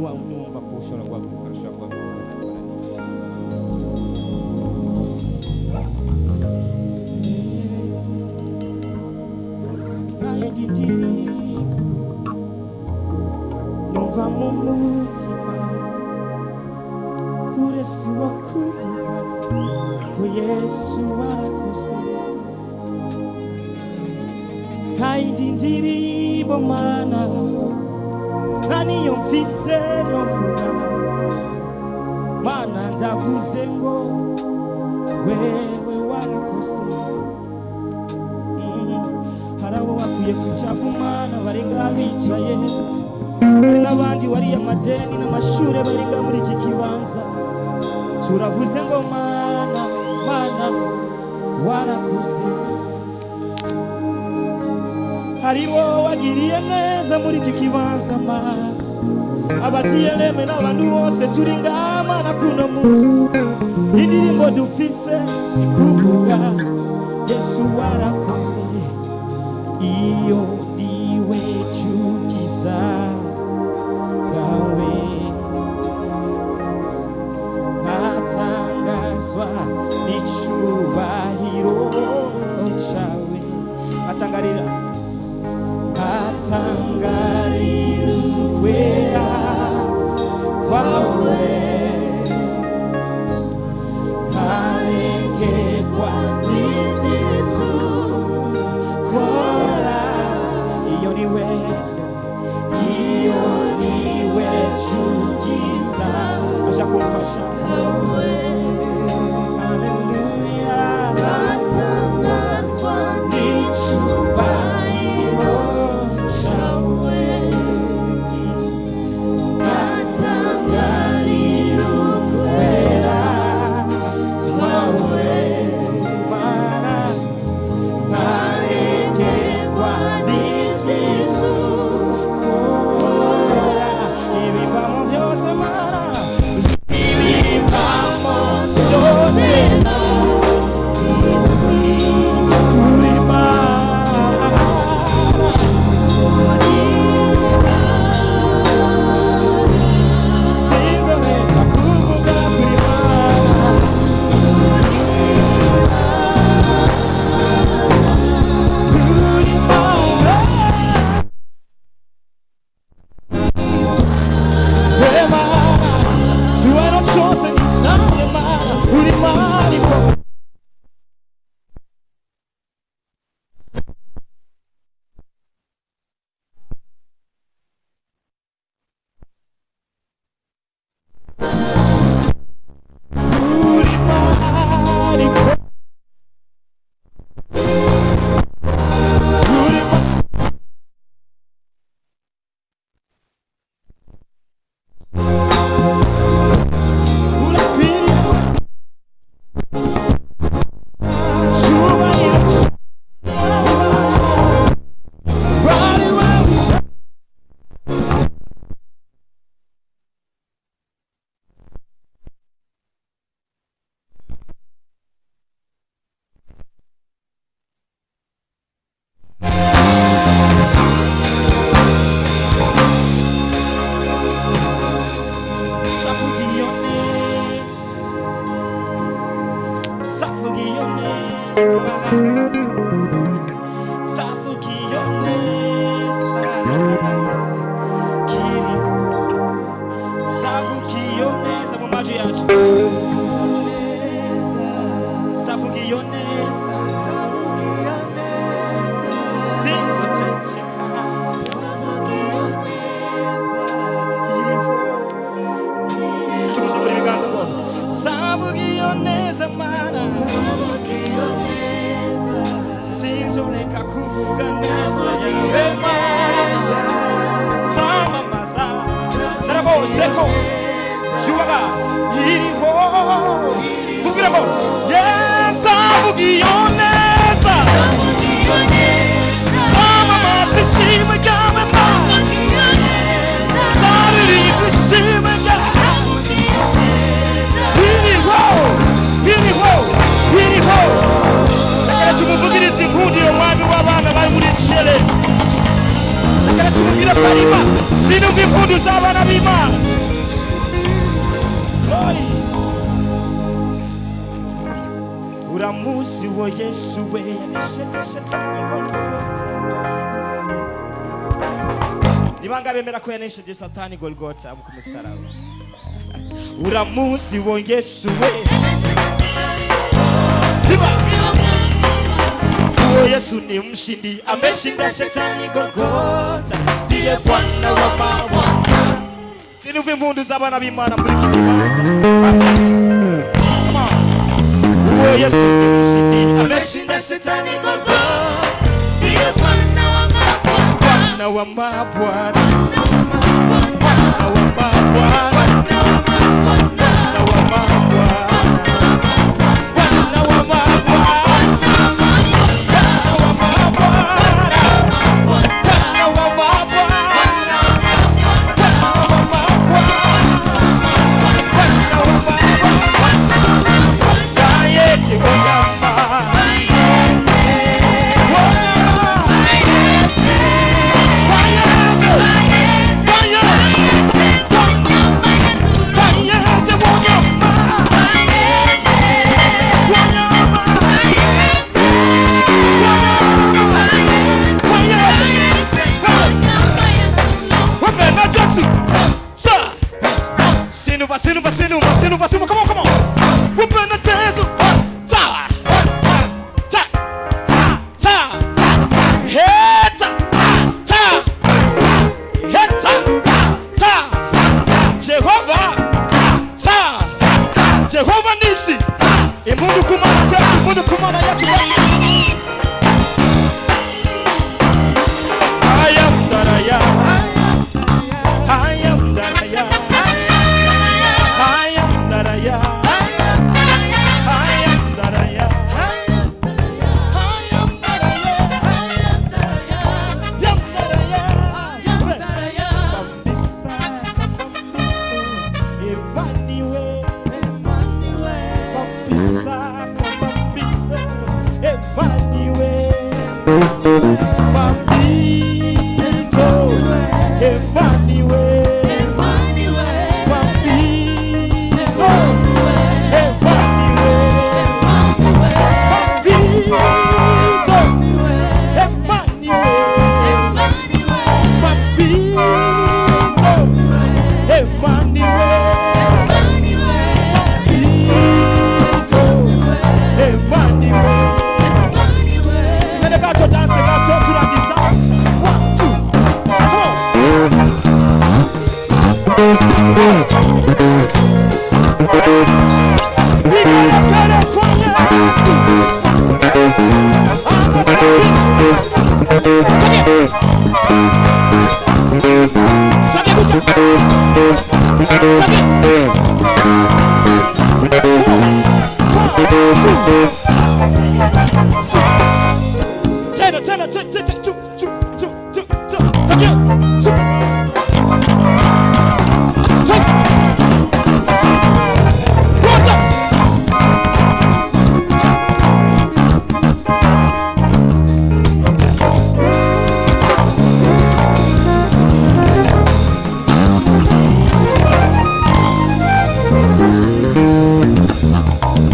niba unyumva ko ushobora guhaguruka ushobora guhaguruka numva mu mutima uretse wakuvuga ko Yesu warakoze kandi ndirimbo mana naniyo mfise novuga mana ndavuze ngo wewe warakoze haraho wakwiye kucavu mana barenga bicaye hari n'abandi wariye amadeni n'amashure barenga muri iki kibanza turavuze ngo mana warakoze hariho wagiriye neza muri iki kibanza mana abatiyeleme n'abantu bose turi ngaha mana kuno munsi indirimbo dufise ikuvuga Yesu warakoze iyo iwe chukiza gawe atangazwa n'icubahiro cawe atangarira ukwera kwawe karekegwa n'ivyiza kora iyo niwe chukiza aja kumfasha Sino vipundu z'abana b'Imana uramuzi wo Yesu we yanesheje shetani Golgotha. Nibanga bemera ko yanesheje satani Golgotha ku musaraba. Uramuzi wo Yesu we uwo Yesu ni mshindi, ameshinda shetani Golgotha, ndiye Bwana wa mabwana. Sinuve impundu z'abana b'Imana muri iki kibanza. Uwo Yesu ni mshindi, ameshinda shetani Golgotha, ndiye Bwana wa mabwana. Bwana wa mabwana. Bwana wa mabwana. Bwana wa mabwana. Sinuva, come on. Whoop in the tails. Ta. Hit. Jehovah. Jehovah Nisi. Imundu kumana kwetu, imundu kumana yetu. I am that I am. Tena